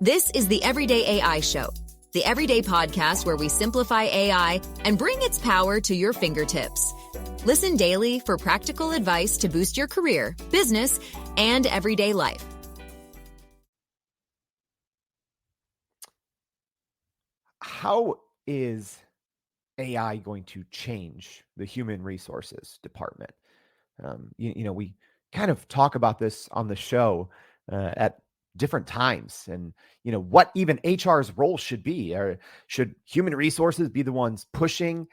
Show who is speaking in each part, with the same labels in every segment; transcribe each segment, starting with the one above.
Speaker 1: This is the Everyday AI Show, the everyday podcast where we simplify AI and bring its power to your fingertips. Listen daily for practical advice to boost your career, business, and everyday life.
Speaker 2: How is AI going to change the human resources department? We kind of talk about this on the show at different times, and what even HR's role should be. Or should human resources be the ones pushing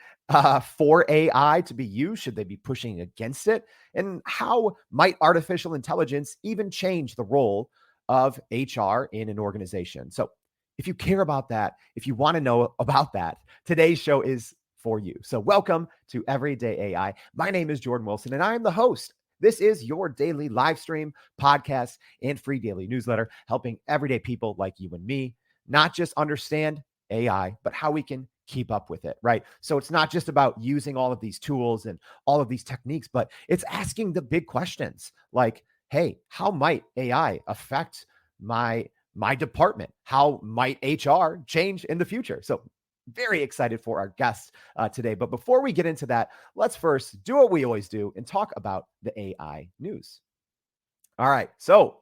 Speaker 2: for AI to be used? Should they be pushing against it? And how might artificial intelligence even change the role of HR in an organization? So if you care about that, if you want to know about that, today's show is for you. So welcome to Everyday AI. My name is Jordan Wilson, and I am the host. This is your daily live stream, podcast, and free daily newsletter, helping everyday people like you and me not just understand AI, but how we can keep up with it, right? So it's not just about using all of these tools and all of these techniques, but it's asking the big questions like, hey, how might AI affect my department? How might HR change in the future? So very excited for our guest today. But before we get into that, let's first do what we always do and talk about the AI news. All right. So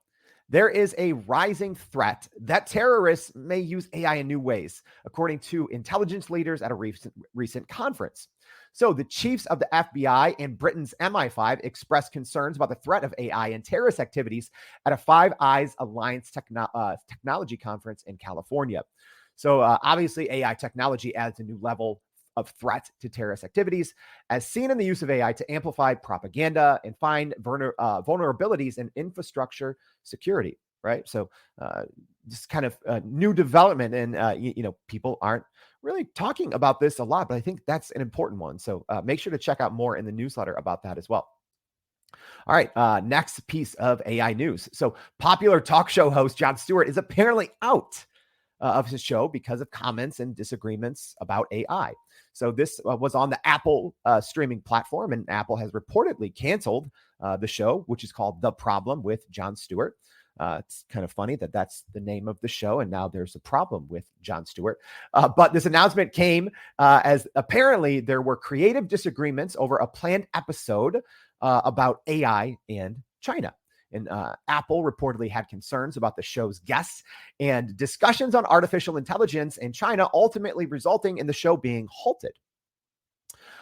Speaker 2: there is a rising threat that terrorists may use AI in new ways, according to intelligence leaders at a recent conference. So the chiefs of the FBI and Britain's MI5 expressed concerns about the threat of AI and terrorist activities at a Five Eyes Alliance technology conference in California. So obviously, AI technology adds a new level of threat to terrorist activities, as seen in the use of AI to amplify propaganda and find vulnerabilities in infrastructure security, right? So just kind of a new development, and people aren't really talking about this a lot, but I think that's an important one. So make sure to check out more in the newsletter about that as well. All right, next piece of AI news. So popular talk show host Jon Stewart is apparently out of his show because of comments and disagreements about AI. So this was on the Apple streaming platform, and Apple has reportedly canceled the show, which is called The Problem with Jon Stewart. It's kind of funny that that's the name of the show, and now there's a problem with Jon Stewart. But this announcement came as apparently there were creative disagreements over a planned episode about AI and China. And Apple reportedly had concerns about the show's guests and discussions on artificial intelligence in China, ultimately resulting in the show being halted.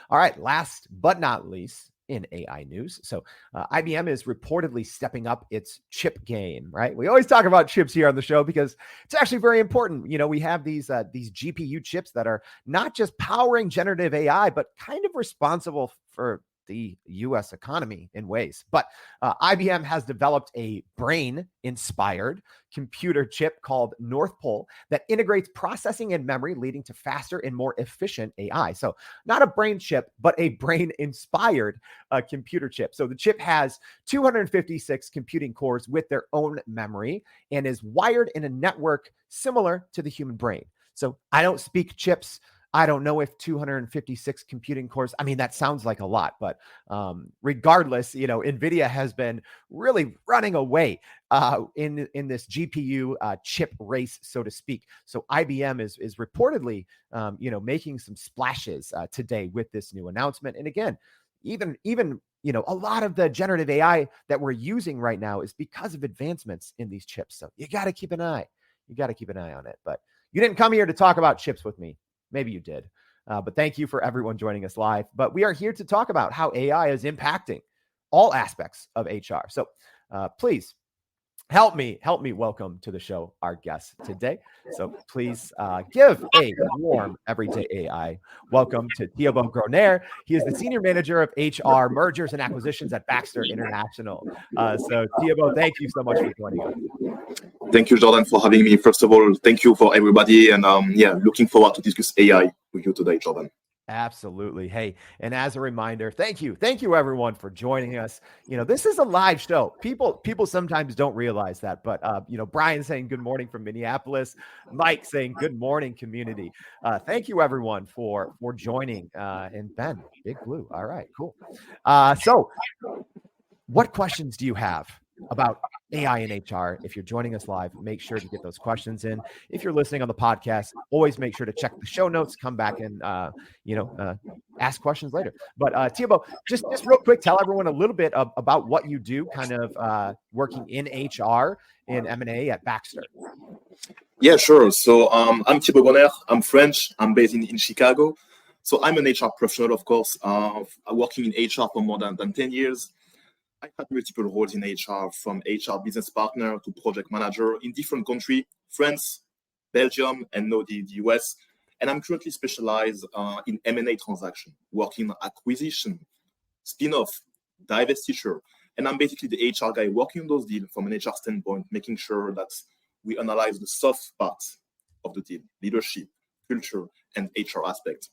Speaker 2: All right, last but not least in AI news. So IBM is reportedly stepping up its chip game, right? We always talk about chips here on the show because it's actually very important. We have these GPU chips that are not just powering generative AI, but kind of responsible for the US economy in ways. But IBM has developed a brain-inspired computer chip called North Pole that integrates processing and memory, leading to faster and more efficient AI. So not a brain chip, but a brain-inspired computer chip. So the chip has 256 computing cores with their own memory and is wired in a network similar to the human brain. So I don't speak chips. I don't know if 256 computing cores, I mean, that sounds like a lot, but regardless, NVIDIA has been really running away in this GPU chip race, so to speak. So IBM is reportedly, making some splashes today with this new announcement. And again, even a lot of the generative AI that we're using right now is because of advancements in these chips. So you got to keep an eye. On it. But you didn't come here to talk about chips with me. Maybe you did, but thank you for everyone joining us live. But we are here to talk about how AI is impacting all aspects of HR. So please help me welcome to the show our guest today. So please give a warm Everyday AI welcome to Thiébaud Groner. He is the Senior Manager of HR Mergers and Acquisitions at Baxter International. So Thiébaud, thank you so much for joining us.
Speaker 3: Thank you, Jordan, for having me. First of all, thank you for everybody. And looking forward to discuss AI with you today, Jordan.
Speaker 2: Absolutely. Hey, and as a reminder, thank you everyone for joining us. This is a live show. People sometimes don't realize that, but Brian saying good morning from Minneapolis, Mike saying good morning, community. Thank you everyone for joining. And Ben, Big Blue. All right, cool. So what questions do you have about AI and HR. If you're joining us live, make sure to get those questions in. If you're listening on the podcast, always make sure to check the show notes, come back and, ask questions later. But Thiébaud, just real quick, tell everyone a little bit about what you do, kind of working in HR and M&A at Baxter.
Speaker 3: Yeah, sure. So I'm Thiébaud Groner. I'm French. I'm based in Chicago. So I'm an HR professional, of course, working in HR for more than 10 years. I had multiple roles in HR, from HR business partner to project manager in different countries, France, Belgium, and now the US. And I'm currently specialized in M&A transaction, working on acquisition, spin-off, divestiture. And I'm basically the HR guy working on those deals from an HR standpoint, making sure that we analyze the soft parts of the deal, leadership, culture, and HR aspect.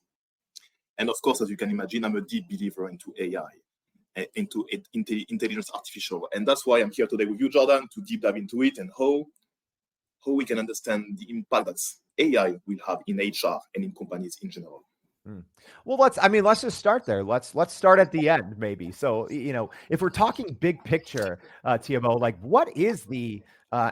Speaker 3: And of course, as you can imagine, I'm a deep believer into AI, into intelligence artificial. And that's why I'm here today with you, Jordan, to deep dive into it and how we can understand the impact that AI will have in HR and in companies in general.
Speaker 2: Well, let's just start there. Let's start at the end, maybe. So, if we're talking big picture, Thiébaud, like what is the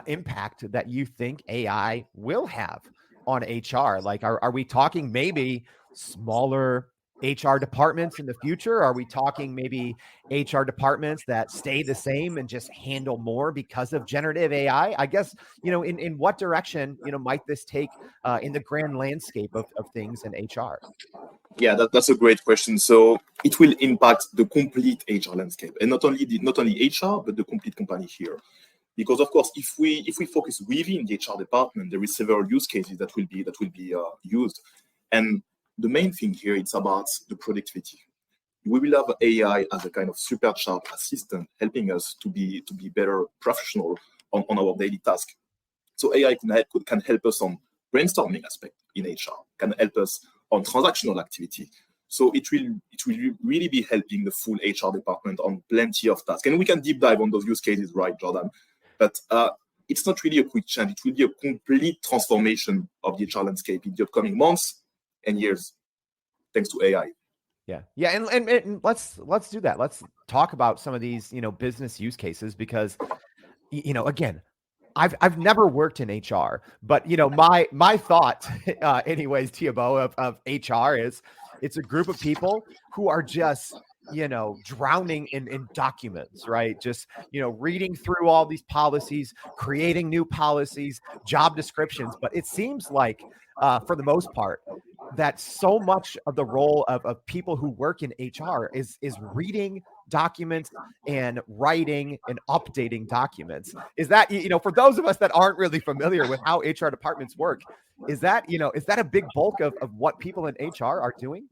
Speaker 2: impact that you think AI will have on HR? Like, are we talking maybe smaller HR departments in the future? Are we talking maybe HR departments that stay the same and just handle more because of generative AI? I guess, in what direction, might this take in the grand landscape of things in HR?
Speaker 3: Yeah, that's a great question. So it will impact the complete HR landscape, and not only HR, but the complete company here. Because of course, if we focus within the HR department, there is several use cases that will be used, and the main thing here it's about the productivity. We will have AI as a kind of supercharged assistant, helping us to be better professional on our daily task. So AI can help us on brainstorming aspect in HR, can help us on transactional activity. So it will really be helping the full HR department on plenty of tasks. And we can deep dive on those use cases, right, Jordan? But it's not really a quick change. It will be a complete transformation of the HR landscape in the upcoming months and years, thanks to AI.
Speaker 2: Yeah. And let's do that. Let's talk about some of these, business use cases, because, again, I've never worked in HR, but my thought, anyways, Thiébaud, of HR is it's a group of people who are just drowning in documents, right? Just reading through all these policies, creating new policies, job descriptions. But it seems like for the most part that so much of the role of people who work in HR is reading documents and writing and updating documents. Is that, for those of us that aren't really familiar with how HR departments work, is that a big bulk of what people in HR are doing?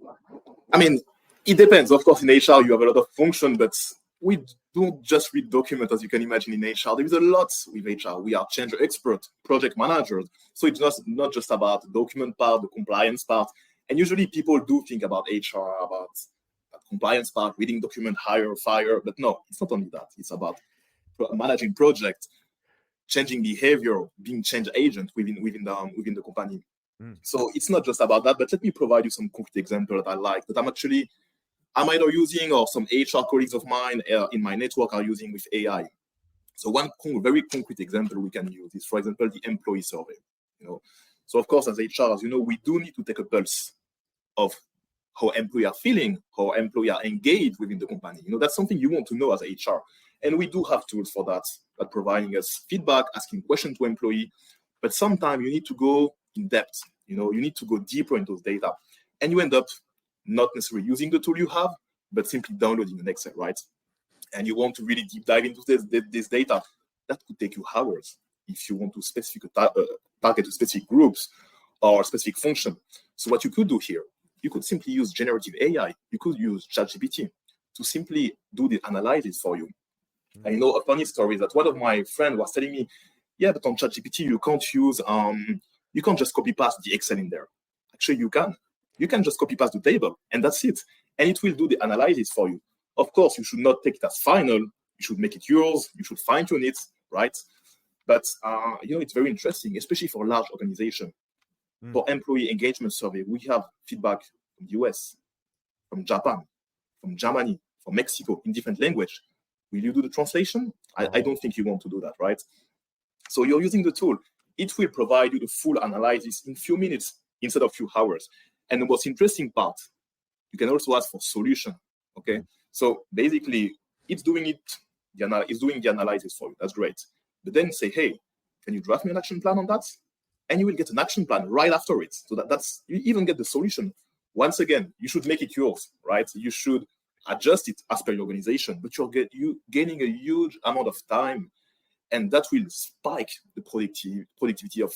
Speaker 3: I mean, it depends. Of course, in HR, you have a lot of function, but we don't just read documents, as you can imagine in HR. There is a lot with HR. We are change experts, project managers. So it's not just about the document part, the compliance part. And usually people do think about HR, about compliance part, reading document, hire, fire. But no, it's not only that. It's about managing projects, changing behavior, being change agent within the company. So it's not just about that. But let me provide you some concrete example that I like, that I'm either using, or some HR colleagues of mine in my network are using with AI. So one very concrete example we can use is, for example, the employee survey. So of course, as HR, as we do need to take a pulse of how employees are feeling, how employees are engaged within the company. That's something you want to know as HR. And we do have tools for that providing us feedback, asking questions to employee. But sometimes you need to go in depth. You need to go deeper into those data. And you end up not necessarily using the tool you have, but simply downloading an Excel, right? And you want to really deep dive into this data. That could take you hours if you want to target to specific groups or specific function. So what you could do here, you could simply use generative AI. You could use ChatGPT to simply do the analysis for you. I know a funny story that one of my friends was telling me, yeah, but on ChatGPT, you can't just copy paste the Excel in there. Actually, you can. You can just copy paste the table, and that's it. And it will do the analysis for you. Of course, you should not take it as final. You should make it yours. You should fine-tune it, right? But, it's very interesting, especially for large organizations. For employee engagement survey, we have feedback from the US, from Japan, from Germany, from Mexico, in different language. Will you do the translation? I don't think you want to do that, right? So you're using the tool. It will provide you the full analysis in few minutes instead of few hours. And the most interesting part, you can also ask for solution. Okay, so basically, it's doing the analysis for you. That's great. But then say, hey, can you draft me an action plan on that? And you will get an action plan right after it. So that's you even get the solution. Once again, you should make it yours, right? You should adjust it as per your organization, but you're gaining a huge amount of time, and that will spike the productivity of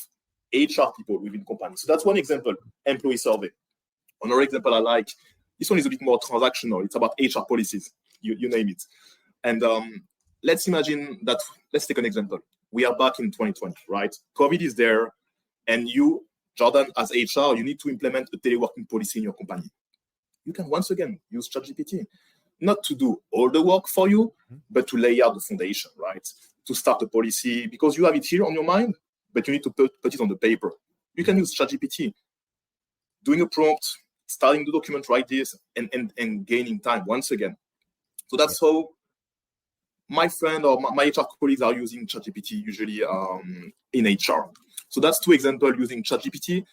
Speaker 3: HR people within companies. So that's one example, employee survey. Another example I like, this one is a bit more transactional. It's about HR policies, you name it. And let's imagine that, let's take an example. We are back in 2020, right? COVID is there, and you, Jordan, as HR, you need to implement a teleworking policy in your company. You can once again use ChatGPT, not to do all the work for you, but to lay out the foundation, right? To start a policy, because you have it here on your mind, but you need to put it on the paper. You can use ChatGPT, doing a prompt, starting the document, write this, and gaining time once again. So that's how my friend or my HR colleagues are using ChatGPT usually in HR. So that's two examples using ChatGPT.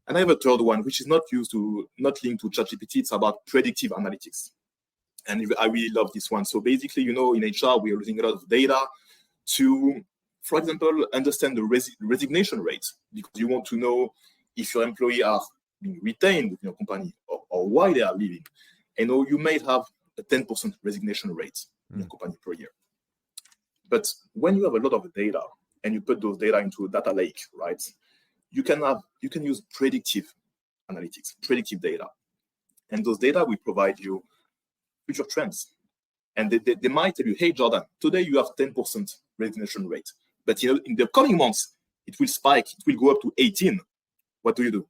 Speaker 3: And I have a third one, which is not linked to ChatGPT. It's about predictive analytics. And I really love this one. So basically, in HR, we are using a lot of data to, for example, understand the resignation rate, because you want to know if your employee are being retained in your company or why they are leaving. And you may have a 10% resignation rate in your company per year. But when you have a lot of data and you put those data into a data lake, right, you can use predictive analytics, predictive data. And those data will provide you future trends. And they might tell you, hey, Jordan, today you have 10% resignation rate. But in the coming months, it will spike, it will go up to 18. What do you do?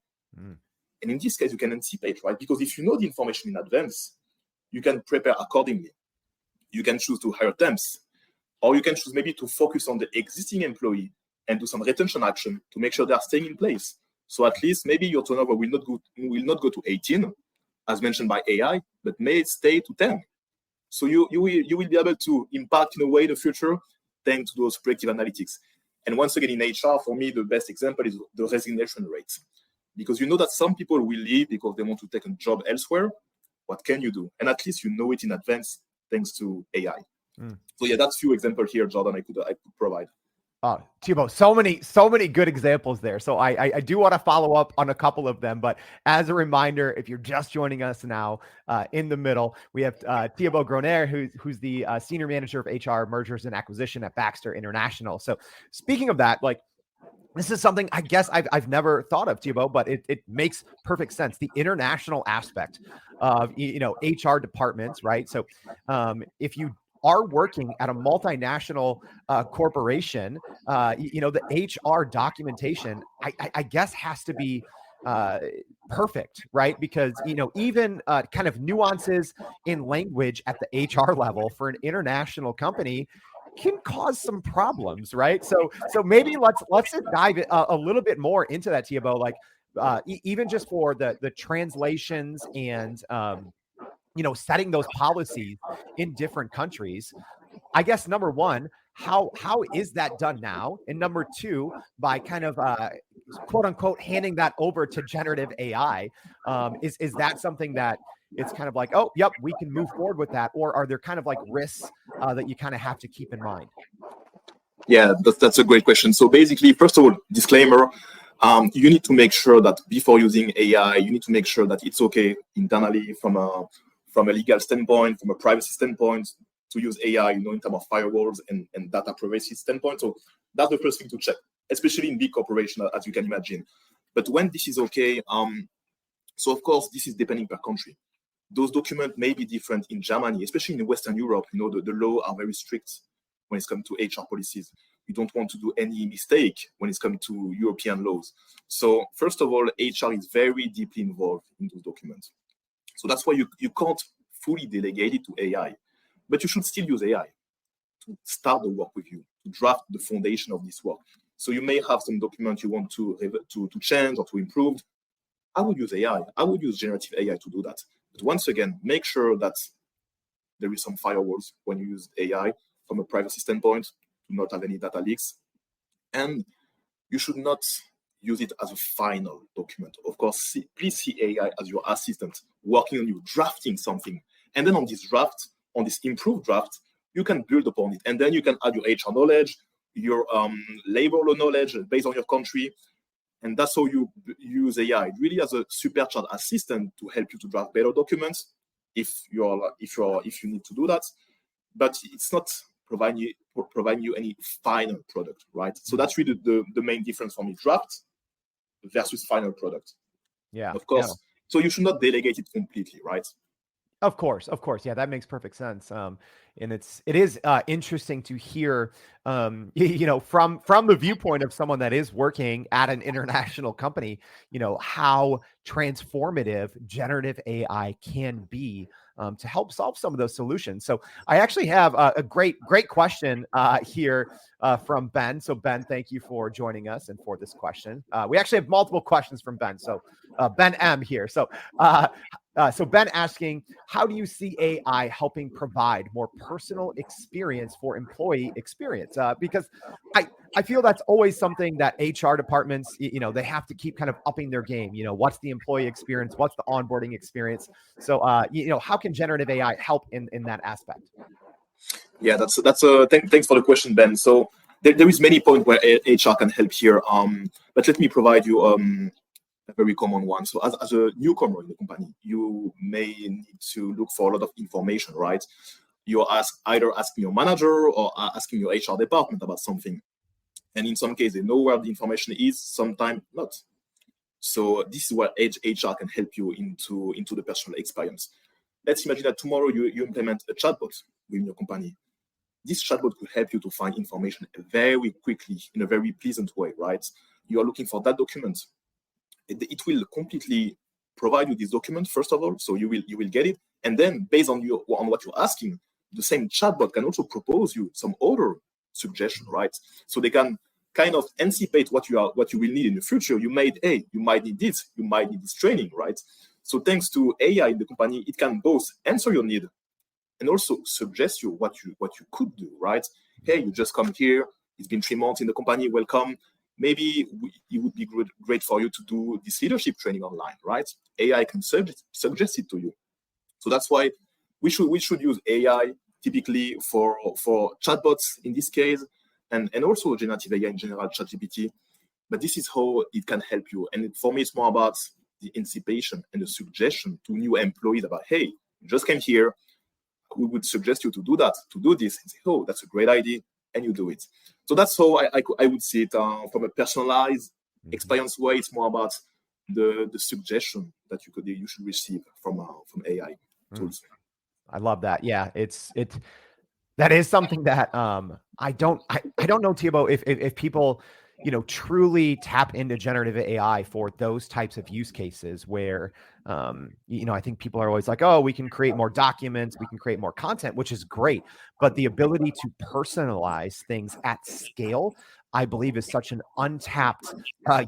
Speaker 3: And in this case, you can anticipate, right? Because if you know the information in advance, you can prepare accordingly. You can choose to hire temps, or you can choose maybe to focus on the existing employee and do some retention action to make sure they are staying in place. So at least maybe your turnover will not go to 18, as mentioned by AI, but may stay to 10. So you will be able to impact in a way the future thanks to those predictive analytics. And once again, in HR, for me, the best example is the resignation rate. Because you know that some people will leave because they want to take a job elsewhere. What can you do? And at least you know it in advance thanks to AI. So yeah, that's a few examples here, Jordan, I could provide.
Speaker 2: Thiébaud, so many good examples there. So I do want to follow up on a couple of them, but as a reminder, if you're just joining us now, in the middle, we have Thiébaud Groner, who's the senior manager of HR mergers and acquisition at Baxter International. So speaking of that, like, this is something I guess I've never thought of, Thiébaud, but it makes perfect sense. The international aspect of HR departments, right? So if you are working at a multinational corporation, the HR documentation, I guess, has to be perfect, right? Because, even kind of nuances in language at the HR level for an international company can cause some problems, right? So maybe let's dive a little bit more into that, Thiébaud, like even just for the translations and setting those policies in different countries. I guess number one, how is that done now? And number two, by kind of quote unquote handing that over to generative AI, is that something that it's kind of like, oh, yep, we can move forward with that? Or are there kind of like risks that you kind of have to keep in mind?
Speaker 3: Yeah, that's a great question. So basically, first of all, disclaimer, you need to make sure that before using AI, you need to make sure that it's okay internally from a legal standpoint, from a privacy standpoint, to use AI, in terms of firewalls and data privacy standpoint. So that's the first thing to check, especially in big corporations, as you can imagine. But when this is okay, so of course, this is depending per country. Those documents may be different in Germany, especially in Western Europe. The law are very strict when it comes to HR policies. You don't want to do any mistake when it comes to European laws. So first of all, HR is very deeply involved in those documents. So that's why you can't fully delegate it to AI, but you should still use AI to start the work with you, to draft the foundation of this work. So you may have some documents you want to change or to improve. I would use AI. I would use generative AI to do that. But once again, make sure that there is some firewalls when you use AI from a privacy standpoint, to not have any data leaks. And you should not use it as a final document. Of course, please see AI as your assistant working on you, drafting something. And then on this draft, on this improved draft, you can build upon it. And then you can add your HR knowledge, your labor law knowledge based on your country. And that's how you use AI, really as a supercharged assistant to help you to draft better documents if you need to do that. But it's not providing you any final product, right? So that's really the main difference from a draft versus final product.
Speaker 2: Yeah.
Speaker 3: Of course. Yeah. So you should not delegate it completely, right?
Speaker 2: Of course. Yeah, that makes perfect sense. And it is interesting to hear, from the viewpoint of someone that is working at an international company, how transformative generative AI can be to help solve some of those solutions. So I actually have a great question here from Ben. So Ben, thank you for joining us and for this question. We actually have multiple questions from Ben. So Ben M here. So Ben asking, how do you see AI helping provide more personal experience for employee experience? Because I feel that's always something that HR departments, they have to keep kind of upping their game. What's the employee experience? What's the onboarding experience? So, how can generative AI help in that aspect?
Speaker 3: Yeah, thanks for the question, Ben. So there is many points where HR can help here. But let me provide you a very common one. So as a newcomer in the company, you may need to look for a lot of information, right? You're either asking your manager or asking your HR department about something. And in some cases, they know where the information is, sometimes not. So this is where HR can help you into the personal experience. Let's imagine that tomorrow you implement a chatbot within your company. This chatbot could help you to find information very quickly in a very pleasant way, right? You are looking for that document. It will completely provide you this document, first of all, so you will get it. And then based on what you're asking, the same chatbot can also propose you some other suggestion, right? So they can kind of anticipate what you will need in the future. You might need this, you might need this training, right? So thanks to AI in the company, it can both answer your need and also suggest you what you could do, right? Hey, you just come here, it's been 3 months in the company, welcome. Maybe it would be great for you to do this leadership training online, right? AI can suggest it to you. So that's why we should use AI typically for chatbots in this case, and also generative AI in general, ChatGPT. But this is how it can help you. And for me, it's more about the anticipation and the suggestion to new employees about, hey, you just came here, we would suggest you to do that, to do this, and say, oh, that's a great idea, and you do it. So that's how I would see it from a personalized experience way. It's more about the suggestion that you should receive from AI tools.
Speaker 2: I love that. Yeah, that is something that I don't know, Thiébaud, if people truly tap into generative AI for those types of use cases where I think people are always like, oh, we can create more documents, we can create more content, which is great, but the ability to personalize things at scale, I believe, is such an untapped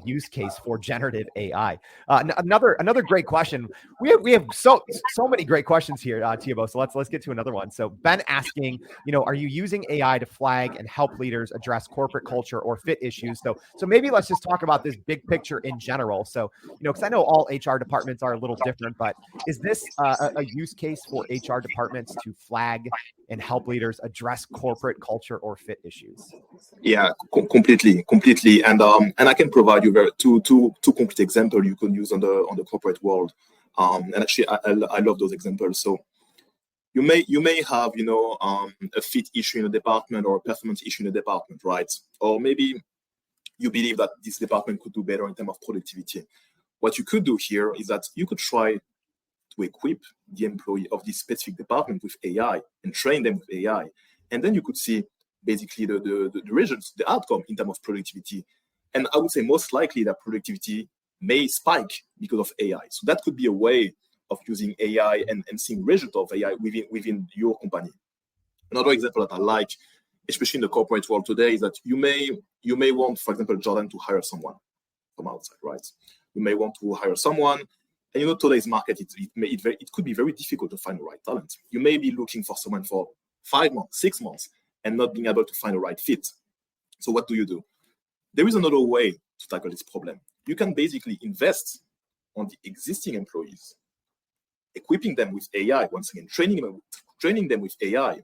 Speaker 2: use case for generative AI. Another great question. We have so many great questions here, Thiébaud. So let's get to another one. So Ben asking, are you using AI to flag and help leaders address corporate culture or fit issues? So maybe let's just talk about this big picture in general. So because I know all HR departments are a little different, but is this a use case for HR departments to flag and help leaders address corporate culture or fit issues?
Speaker 3: Yeah, completely. And I can provide you two complete examples you can use on the corporate world. And actually, I love those examples. So you may have a fit issue in a department or a performance issue in a department, right? Or maybe you believe that this department could do better in terms of productivity. What you could do here is that you could try to equip the employee of this specific department with AI and train them with AI. And then you could see basically the results, the outcome in terms of productivity. And I would say most likely that productivity may spike because of AI. So that could be a way of using AI and seeing results of AI within your company. Another example that I like, especially in the corporate world today, is that you may want, for example, Jordan, to hire someone from outside, right? You may want to hire someone. And today's market, it could be very difficult to find the right talent. You may be looking for someone for 5 months, 6 months, and not being able to find the right fit. So what do? There is another way to tackle this problem. You can basically invest on the existing employees, equipping them with AI, once again, training them with AI,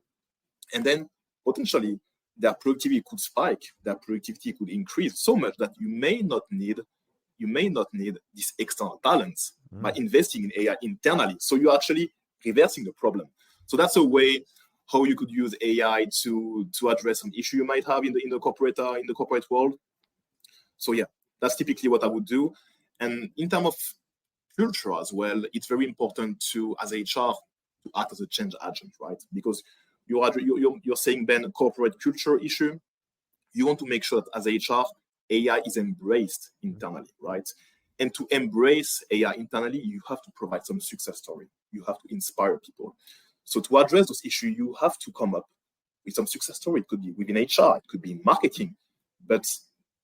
Speaker 3: and then potentially their productivity could spike, their productivity could increase so much that you may not need this external talents by investing in AI internally. So you're actually reversing the problem. So that's a way how you could use AI to address some issue you might have in the corporate world. So yeah, that's typically what I would do. And in terms of culture as well, it's very important to, as HR, to act as a change agent, right? Because you're saying, Ben, corporate culture issue. You want to make sure that as HR, AI is embraced internally, right? And to embrace AI internally, you have to provide some success story. You have to inspire people. So to address those issues, you have to come up with some success story. It could be within HR, it could be in marketing, but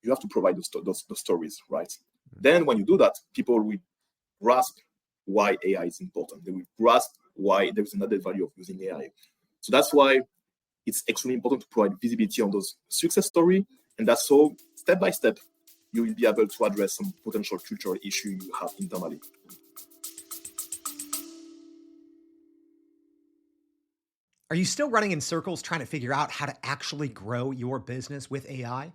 Speaker 3: you have to provide those stories, right? Then when you do that, people will grasp why AI is important. They will grasp why there is another value of using AI. So that's why it's extremely important to provide visibility on those success stories. And that's so, step by step, you will be able to address some potential cultural issue you have internally.
Speaker 4: Are you still running in circles trying to figure out how to actually grow your business with AI?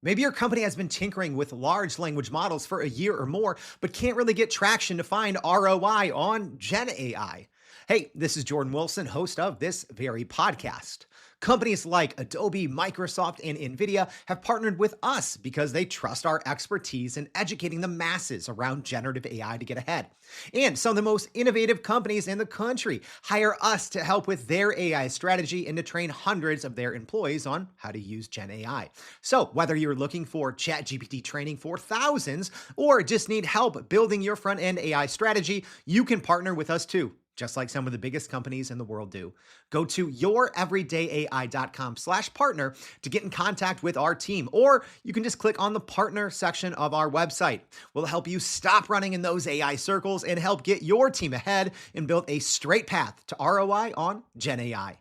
Speaker 4: Maybe your company has been tinkering with large language models for a year or more, but can't really get traction to find ROI on Gen AI. Hey, this is Jordan Wilson, host of this very podcast. Companies like Adobe, Microsoft, and NVIDIA have partnered with us because they trust our expertise in educating the masses around generative AI to get ahead. And some of the most innovative companies in the country hire us to help with their AI strategy and to train hundreds of their employees on how to use Gen AI. So whether you're looking for ChatGPT training for thousands or just need help building your front-end AI strategy, you can partner with us too, just like some of the biggest companies in the world do. Go to youreverydayai.com/partner to get in contact with our team, or you can just click on the partner section of our website. We'll help you stop running in those AI circles and help get your team ahead and build a straight path to ROI on Gen AI.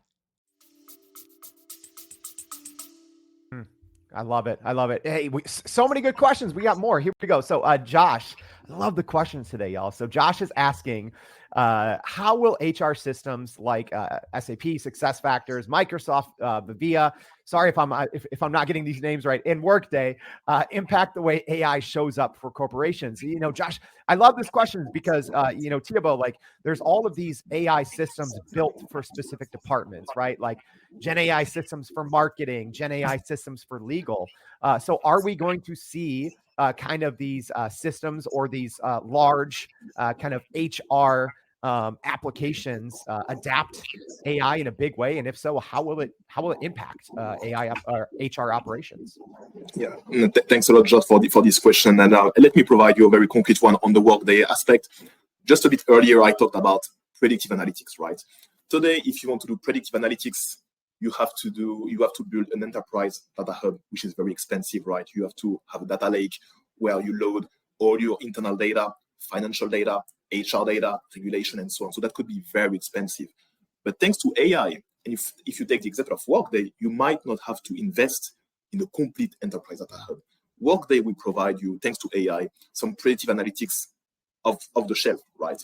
Speaker 2: I love it. Hey, so many good questions. We got more. Here we go. So Josh, I love the questions today, y'all. So Josh is asking, how will HR systems like SAP, SuccessFactors, Microsoft, Vivia, sorry if I'm not getting these names right, and Workday impact the way AI shows up for corporations? Josh, I love this question because Thiébaud, like, there's all of these AI systems built for specific departments, right? Like Gen AI systems for marketing, Gen AI systems for legal. So are we going to see kind of these systems or these large kind of HR applications adapt AI in a big way? And if so, how will it impact AI or HR operations?
Speaker 3: Yeah, thanks a lot, Josh, for this question. And let me provide you a very concrete one on the Workday aspect. Just a bit earlier, I talked about predictive analytics, right? Today, if you want to do predictive analytics, you have to build an enterprise data hub, which is very expensive, right? You have to have a data lake where you load all your internal data, financial data, HR data, regulation, and so on. So that could be very expensive. But thanks to AI, and if you take the example of Workday, you might not have to invest in a complete enterprise data hub. Workday will provide you, thanks to AI, some predictive analytics of the shelf, right?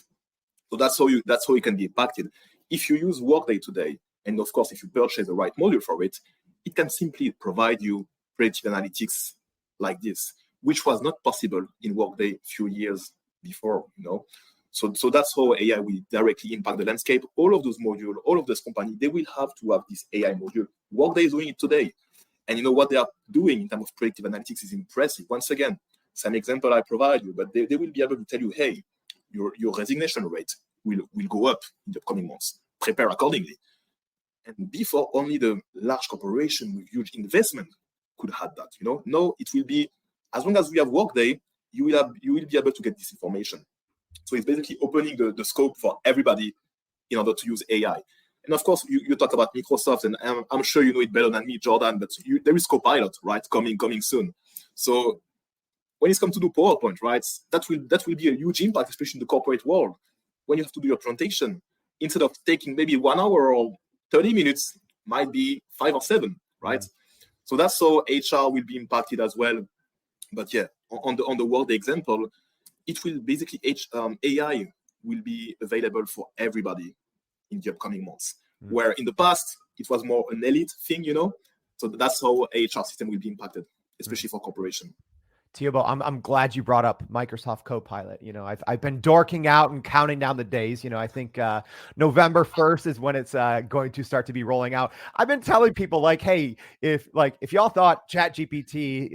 Speaker 3: So that's how it can be impacted. If you use Workday today, and of course, if you purchase the right module for it, it can simply provide you predictive analytics like this, which was not possible in Workday a few years before, So that's how AI will directly impact the landscape. All of those modules, all of those companies, they will have to have this AI module. Workday is doing it today. And what they are doing in terms of predictive analytics is impressive. Once again, same example I provide you, but they will be able to tell you, hey, your resignation rate will go up in the coming months. Prepare accordingly. And before, only the large corporation with huge investment could have that. Now it will be, as long as we have Workday, you will be able to get this information. So it's basically opening the scope for everybody in order to use AI. And of course, you talk about Microsoft, and I'm sure you know it better than me, Jordan, but there is Copilot, right, coming soon. So when it comes to do PowerPoint, right, that will be a huge impact, especially in the corporate world. When you have to do your presentation, instead of taking maybe 1 hour or 30 minutes, might be 5 or 7, right? So that's how HR will be impacted as well. But yeah, on the Workday example, it will basically AI will be available for everybody in the upcoming months. Where in the past it was more an elite thing, So that's how HR system will be impacted, especially for corporation.
Speaker 2: Thiébaud, I'm glad you brought up Microsoft Copilot. I've been dorking out and counting down the days. I think November 1st is when it's going to start to be rolling out. I've been telling people like, hey, if y'all thought ChatGPT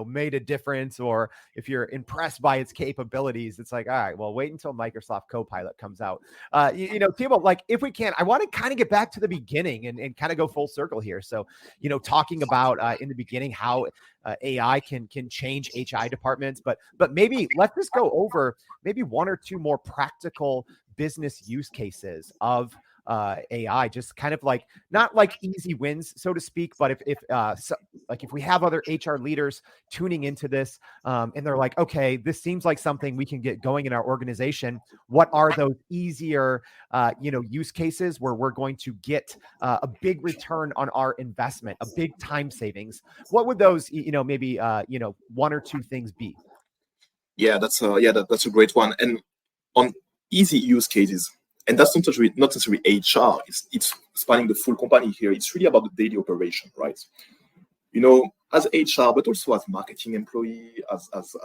Speaker 2: made a difference, or if you're impressed by its capabilities, it's like, all right, well, wait until Microsoft Copilot comes out. Thiébaud, like if we can, I want to kind of get back to the beginning and kind of go full circle here. So, talking about in the beginning how AI can change HI departments, but maybe let's just go over maybe 1 or 2 more practical business use cases of AI, just kind of like not like easy wins, so to speak, but if we have other HR leaders tuning into this and they're like, okay, this seems like something we can get going in our organization. What are those easier, use cases where we're going to get a big return on our investment, a big time savings? What would those, maybe 1 or 2 things be?
Speaker 3: Yeah, that's a great one. And on easy use cases, and that's not necessarily HR. It's spanning the full company here. It's really about the daily operation, right? As HR, but also as marketing employee, as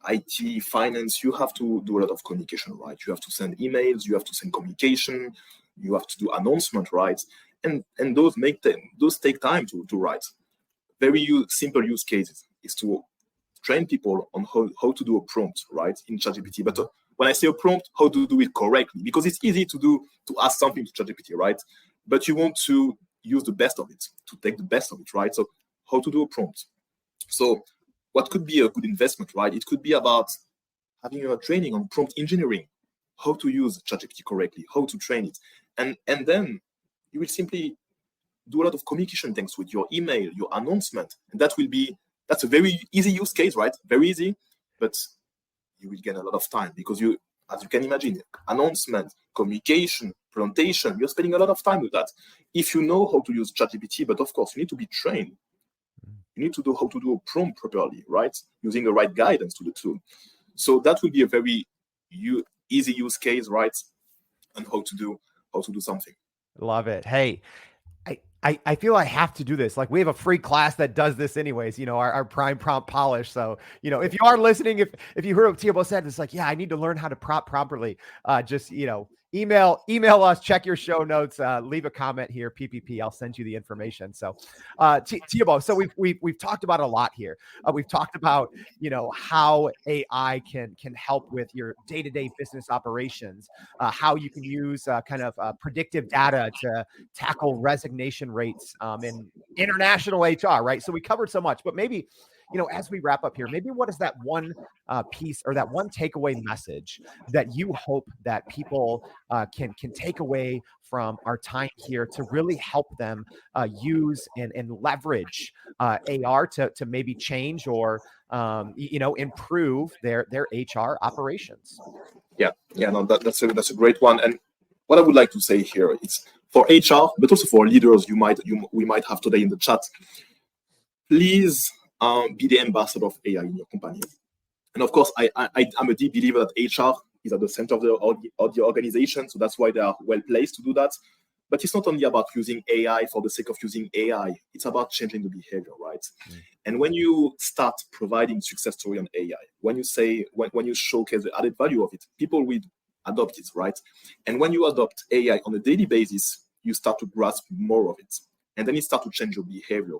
Speaker 3: IT, finance, you have to do a lot of communication, right? You have to send emails, you have to send communication, you have to do announcement, right? And those take time to write. Very simple use cases is to train people on how to do a prompt, right, in ChatGPT. But when I say a prompt, how to do it correctly, because it's easy to ask something to ChatGPT, right? But you want to use the best of it, to take the best of it, right? So how to do a prompt. So what could be a good investment, right? It could be about having a training on prompt engineering, how to use ChatGPT correctly, how to train it. And then you will simply do a lot of communication things with your email, your announcement. And that's a very easy use case, right? Very easy, but you will gain a lot of time because as you can imagine, announcement, communication, presentation, you're spending a lot of time with that. If you know how to use ChatGPT, but of course you need to be trained. You need to know how to do a prompt properly, right? Using the right guidance to the tool. So that will be a very easy use case, right? And how to do something.
Speaker 2: Love it. Hey, I feel I have to do this. Like we have a free class that does this anyways, our prime prompt polish. So, if you are listening, if you heard what Thiébaud said, it's like, yeah, I need to learn how to prompt properly. Just, email us, check your show notes, leave a comment here, PPP. I'll send you the information. So, Thiébaud, so we've talked about a lot here. We've talked about, how AI can help with your day-to-day business operations, how you can use predictive data to tackle resignation rates in international HR, right? So we covered so much, but maybe, as we wrap up here, maybe what is that one piece or that one takeaway message that you hope that people can take away from our time here to really help them use and leverage AR to maybe change or improve their HR operations?
Speaker 3: Yeah, no, that's a great one. And what I would like to say here is for HR, but also for leaders we might have today in the chat, please be the ambassador of AI in your company. And of course, I'm a deep believer that HR is at the center of the organization, so that's why they are well placed to do that. But it's not only about using AI for the sake of using AI. It's about changing the behavior, right? And when you start providing success story on AI, when you showcase the added value of it, people will adopt it, right? And when you adopt AI on a daily basis, you start to grasp more of it. And then it starts to change your behavior.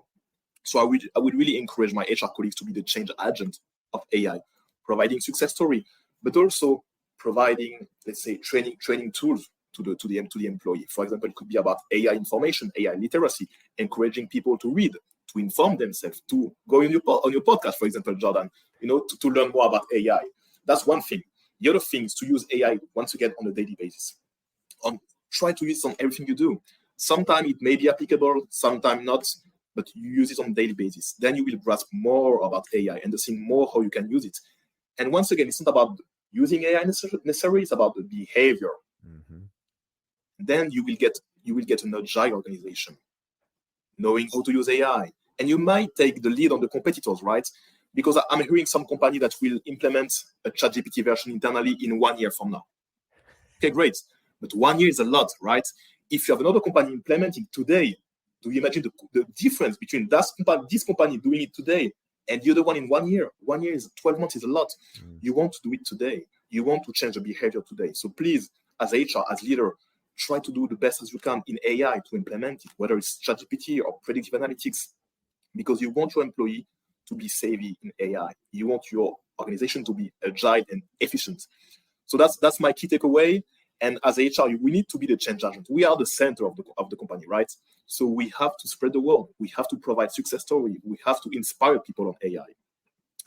Speaker 3: So I would really encourage my HR colleagues to be the change agent of AI, providing success story, but also providing, let's say, training tools to the employee. For example, it could be about AI information, AI literacy, encouraging people to read, to inform themselves, to go on your podcast, for example, Jordan, to learn more about AI. That's one thing. The other thing is to use AI once again on a daily basis. Try to use it on everything you do. Sometimes it may be applicable, sometimes not. but you use it on a daily basis. Then you will grasp more about AI, understand more how you can use it. And once again, it's not about using AI necessarily, it's about the behavior. Mm-hmm. Then you will get an agile organization, knowing how to use AI. And you might take the lead on the competitors, right? Because I'm hearing some company that will implement a ChatGPT version internally in 1 year from now. Okay, great. But 1 year is a lot, right? If you have another company implementing today, do you imagine the difference between this company doing it today and the other one in 1 year? 1 year is 12 months is a lot. You want to do it today. You want to change the behavior today. So please, as HR, as leader, try to do the best as you can in AI to implement it, whether it's ChatGPT or predictive analytics, because you want your employee to be savvy in AI. You want your organization to be agile and efficient. So that's my key takeaway. And as HR, we need to be the change agent. We are the center of the company, right? So we have to spread the word. We have to provide success story. We have to inspire people on AI.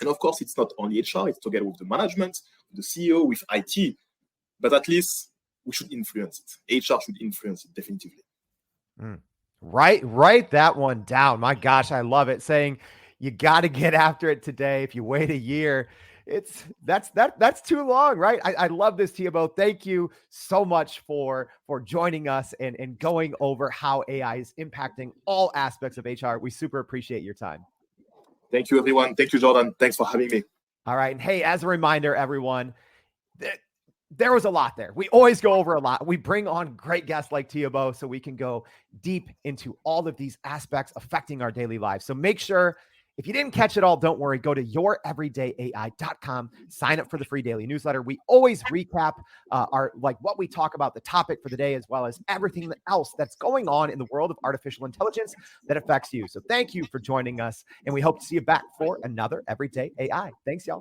Speaker 3: And of course, it's not only HR, it's together with the management, the CEO, with IT, but at least we should influence it. HR should influence it definitively.
Speaker 2: Write that one down. My gosh, I love it. Saying you got to get after it today. If you wait a year, that's too long, right? I love this, Thiébaud. Thank you so much for joining us and going over how AI is impacting all aspects of HR. We super appreciate your time.
Speaker 3: Thank you, everyone. Thank you, Jordan. Thanks for having me.
Speaker 2: All right. And hey, as a reminder, everyone, there was a lot there. We always go over a lot. We bring on great guests like Thiébaud so we can go deep into all of these aspects affecting our daily lives. So make sure, if you didn't catch it all, don't worry. Go to youreverydayai.com. Sign up for the free daily newsletter. We always recap what we talk about, the topic for the day, as well as everything else that's going on in the world of artificial intelligence that affects you. So thank you for joining us, and we hope to see you back for another Everyday AI. Thanks, y'all.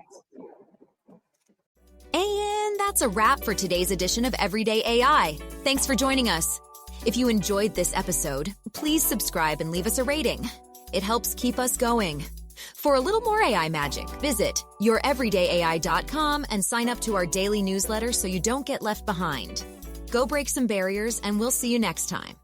Speaker 1: And that's a wrap for today's edition of Everyday AI. Thanks for joining us. If you enjoyed this episode, please subscribe and leave us a rating. It helps keep us going. For a little more AI magic, visit youreverydayai.com and sign up to our daily newsletter so you don't get left behind. Go break some barriers, and we'll see you next time.